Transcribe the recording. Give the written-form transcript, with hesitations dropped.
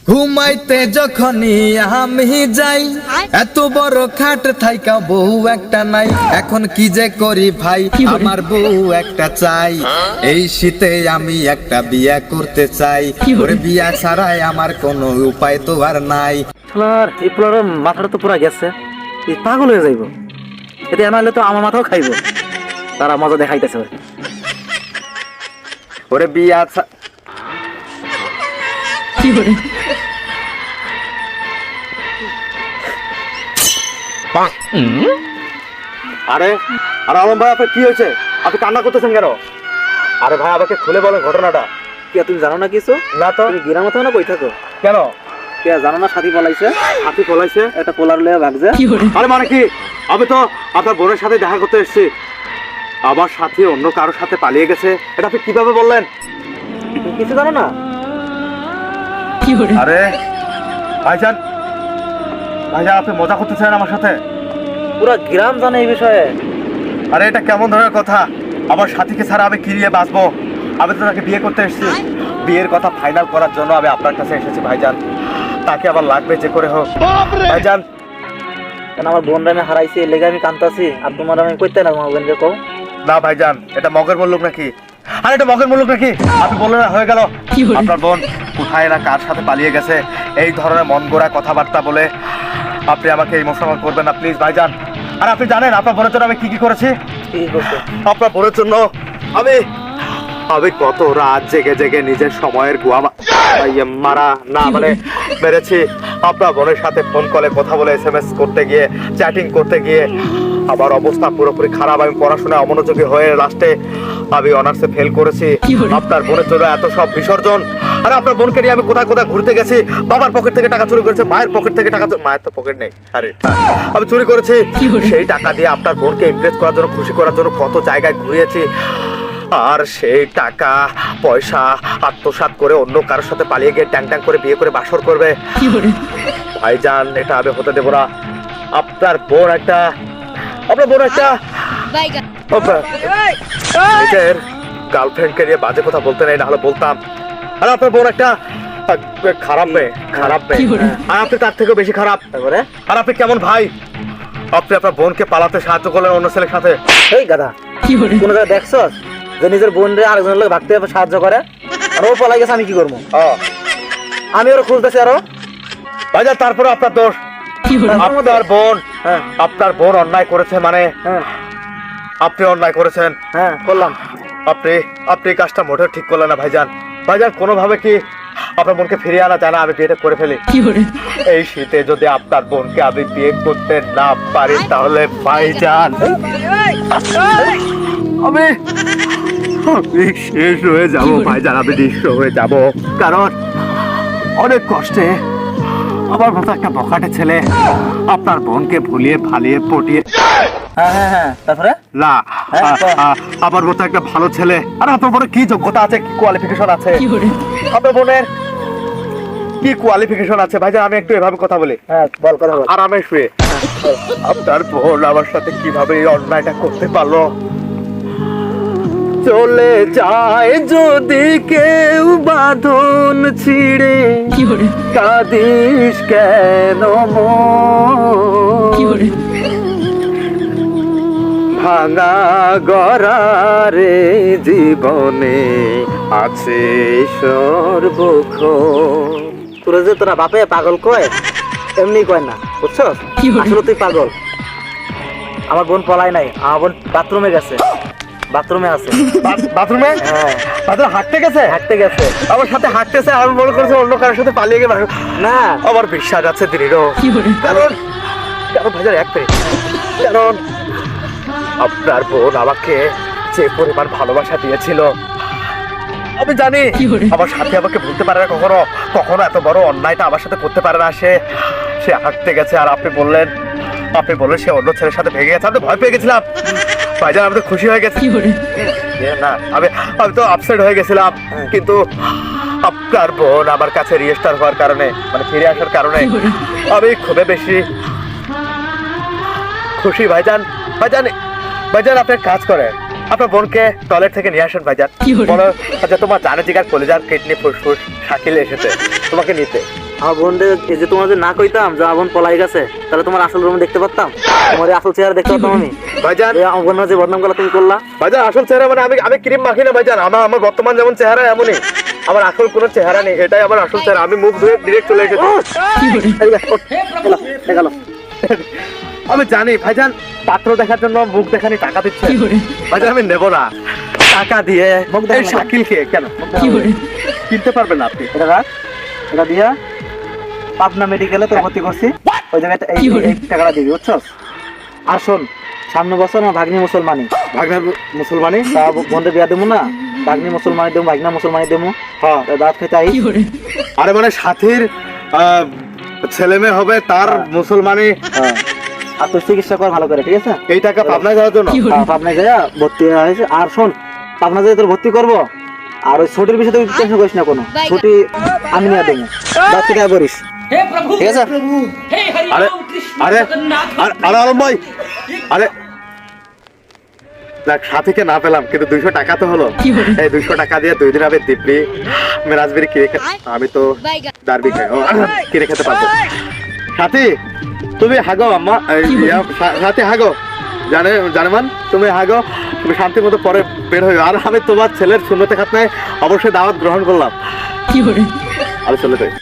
ঘুমাইতে যখনই আমি যাই এত বড় খাট থাইকা বউ একটা নাই, এখন কি যে করি ভাই আমার বউ একটা চাই। এই শীতে আমি একটা বিয়া করতে চাই, ওরে বিয়া ছাড়াই আমার কোনো উপায় তো আর নাই। শালার এই পোলার মাথাটা তো পুরা গেছে, এই পাগল হয়ে যাইব। এতে এনা হলে তো আমার মাথাও খাইব। তারা মজা দেখাইতেছে। ওরে বিয়া আরে আরে আলম ভাই, আপনার কি হয়েছে? আপনি কান্না করতেছেন কেন? আরে ভাই আমাকে খুলে বলেন ঘটনাটা কি। তুমি জানো না কিছু? না তো। তুমি গিরার মতো না কই থাকো কেন? কে জানো না সাথী পলাইছে? সাথী পলাইছে? একটা পোলার লয়ে ভাগছে। আরে মানে কি? আমি তো আপনার বোনের সাথে দেখা করতে এসেছি, আবার সাথী অন্য কারোর সাথে পালিয়ে গেছে। এটা আপনি কিভাবে বললেন? তুমি কিছু জানো না? আরে ভাইজান, ভাইজান আপনি মজা করতেছেন আমার সাথে? পুরো গ্রাম জানে এই বিষয়ে। আরে এটা কেমন ধরনের কথা? আমার সাথীকে ছাড়া আমি কি নিয়ে বাঁচবো? আমি তো তাকে বিয়ে করতে এসেছি, বিয়ের কথা ফাইনাল করার জন্য আমি আপনার কাছে এসেছি ভাইজান। তাকে আবার লাগবে যে করে হোক ভাইজান। কেন আমার বোনরা আমি হারাইছি, এই লেগে আমি কাঁদতাছি, আর তোমার আমি কইতে না তোমার বোনকে কও না ভাইজান। এটা মগের বললুক নাকি? আরে এটা মগের বললুক নাকি? আপনি বললেন না হয়ে গেল। আপনার বোন কোথায় না কার সাথে পালিয়ে গেছে, এই ধরনের মন গড়া কথাবার্তা বলে আপনি আমাকে ইমোশনাল করবেন না প্লিজ ভাইজান। আর আপনি জানেন আপনার বোনের জন্য আমি কি কি করেছি? আপনার বোনের জন্য আমি কত রাত জেগে জেগে নিজের সময়ের গুয়া মারা না মানে মেরেছি। আপনার বোনের সাথে ফোন কলে কথা বলে SMS করতে গিয়ে, চ্যাটিং করতে গিয়ে আমার অবস্থা পুরোপুরি খারাপ। আমি পড়াশোনায় অমনোযোগী হয়ে লাস্টে আমি অনার্সে ফেল করেছি। আপনার বোনের জন্য এত সব বিসর্জন। আর আপনার বোনকে নিয়ে আমি কোথায় কোথায় ঘুরতে গেছি, বাবার পকেট থেকে টাকা চুরি করেছে, মায়ের পকেট থেকে টাকা, মায়ের তো পকেট নেই, আরে আমি চুরি করেছি। সেই টাকা দিয়ে আপনার বোনকে ইমপ্রেস করার জন্য, খুশি করার জন্য কত জায়গায় ঘুরিয়েছি। আর সেই টাকা পয়সা আত্মসাৎ করে অন্য কারোর সাথে পালিয়ে গিয়ে ট্যাং ট্যাং করে বিয়ে করে বাসর করবে ভাইজান। এটা আমি হতে দেবো না। আপনার বোন একটা নিজের গার্লফ্রেন্ডকে নিয়ে বাজে কথা বলতে নেই, না হলে বলতাম। আর আপনার বোন একটা খারাপ মেয়ে। আর আপনি তার থেকেও বেশি খারাপ। আর আপনি কেমন ভাই? আপনি আপনার বোনকে পালাতে সাহায্য করলেন অন্য ছেলের সাথে। এই গাধা, কোন জায়গায় দেখছো যে নিজের বোন রে আরেকজনের লোক ভাগতে সাহায্য করে? আর ও পালাই গেছে, আমি কি করবো? আমি ওরা খুঁজতেছি আরো ভাইজান। তারপরে আপনার দোষ। আপনার বোন অন্যায় করেছে, মানে আপনি অন্যায় করেছেন। হ্যাঁ করলাম। আপনি কাজটা মোটেও ঠিক করলেন না ভাইজান। ভাইজান কোনোভাবে কি আপনার বোনকে ফিরিয়ে আনা যায় না? আমি বিয়েটা করে ফেলি। এই শীতে যদি আপনার বোনকে আমি বিয়ে করতে না পারি তাহলে ভাইজান আমি শেষ হয়ে যাব ভাইজান। আমি নিঃস্ব হয়ে যাব, কারণ অনেক কষ্টে আমার মতো একটা বখাটে ছেলে আপনার বোনকে ভুলিয়ে ফালিয়ে পটিয়ে, তারপরে না আমার মতো একটা ভালো ছেলে। আর আপনার বোনের কি যোগ্যতা আছে, কি কোয়ালিফিকেশন আছে? আপনার বোনের কি কোয়ালিফিকেশন আছে ভাইজান? আমি একটু এভাবে কথা বলি। বল কথা বল আরামে শুয়ে। আপনার বোন আমার সাথে কিভাবে এই অন্যায়টা করতে পারলো? চলে যায় যদি কেউ বাঁধন ছিঁড়ে, কাঁদিস কেন ভাঙা গড়ারে জীবনে আছে সর্বক্ষণ। তোরা যে তোরা বাপে পাগল কয় এমনি কয় না, বুঝছো? আসলে তুই পাগল। আমার বোন পলাই নাই, আমার বোন বাথরুমে গেছে, বাথরুমে আছে। বাথরুমে? হ্যাঁ বাথরুমে হাঁটতে গেছে। আমার সাথে হাঁটতেছে, আমি মনে করছি অন্য কারোর সাথে পালিয়ে গেছে। না, আমার বিশ্বাস আছে দৃঢ়। কারণ ভাইজান এক মিনিট, কারণ আপনার বোন আমাকে যে পরিমাণ ভালোবাসা দিয়েছিল আমি জানি। আমার সাথে আমাকে ভুলতে পারে না কখনো এত বড় অন্যায়টা আমার সাথে করতে পারে না। সে হাঁটতে গেছে, আর আপনি বললেন সে অন্য ছেলের সাথে ভেঙে গেছে। আমি ভয় পেয়ে গেছিলাম ভাইজান, আমি তো খুশি হয়ে গেছি না, আমি তো আপসেট হয়ে গেছিলাম। কিন্তু আপনার বোন আমার কাছে রিস্টার হওয়ার কারণে, মানে ফিরে আসার কারণে আমি খুবই বেশি খুশি ভাইজান। ভাইজান আপনি কাজ করেন, আপনার বোনকে টয়লেট থেকে নিয়ে আসেন ভাইজান। বলো আচ্ছা তোমার জানে জিগার কলিজার কিডনি ফুসফুস শাকিল এসেছে তোমাকে নিতে। আমার বোনদের এই যে তোমার যে না কইতাম যে আমার বোন পলাই গেছে, তাহলে তোমার আসল রূপ দেখতে পারতাম, তোমার এই আসল চেহারা দেখতে পারতাম আমি। ভাইজান এই আমার বোনের যে বদনাম গুলো তুমি করলা। ভাইজান আসল চেহারা মানে আমি ক্রিম মাখি না ভাইজান, আমার বর্তমান যেমন চেহারা এমনই, আমার আসল কোনো চেহারা নেই, এটাই আমার আসল চেহারা। আমি মুখ ধুয়ে ডিরেক্ট চলে এসেছি। দেখালো আমি জানি ভাইজান পাত্র দেখার জন্য মুখ দেখানি টাকা দিচ্ছে ভাইজান, আমি নেব না টাকা দিয়ে মুখ দেখানো এই শাকিলকে কেন কিনতে পারবেন না আপনি? এটা রাখ, এটা দিয়া পাবনা মেডিকেলে তোর ভর্তি করছি, ওই জায়গায় এই টাকাটা দিবি, বুঝছস? আর শোন, সামনে বছর আমার ভাগ্নি মুসলমানি, ভাগনার মুসলমানি, তা বোনদের বিয়া দেবো না, ভাগ্নি মুসলমানি দেবো, ভাগনা মুসলমানি দেবো, হ্যাঁ দাঁত খেতে আই। আরে মানে সাথীর ছেলে মেয়ে হবে তার মুসলমানি, আর তোর চিকিৎসা কর ভালো করে, ঠিক আছে? এই টাকা পাবনায় যাওয়ার জন্য? পাবনায় যাইয়া ভর্তি হয়েছে। আর শোন, পাবনা যাই তোর ভর্তি করবো, আর ওই ছুটির বিষয়ে তুই টেনশন করিস না, কোনো ছুটি আমি নিয়ে দেবো, দাঁত খেতে আয় করিস, ঠিক আছে? আরে আরে আরে আলম ভাই, আরে দেখ সাথীকে না পেলাম কিন্তু 200 টাকা তো হলো। এই 200 টাকা দিয়ে 2 দিন আমি দিব্যি মেরাজবিরি কিনে আমি তো দারবি খাই, কিনে খেতে পারবো। সাথী তুমি হাগো আম্মা, সাথী হাগো, জানেমান তুমি হাগো, তুমি শান্তি মতো পরে বের হইও। আর আমি তোমার ছেলের শূন্যতে খাতনায় অবশ্যই দাওয়াত গ্রহণ করলাম। আরে চলে যাই।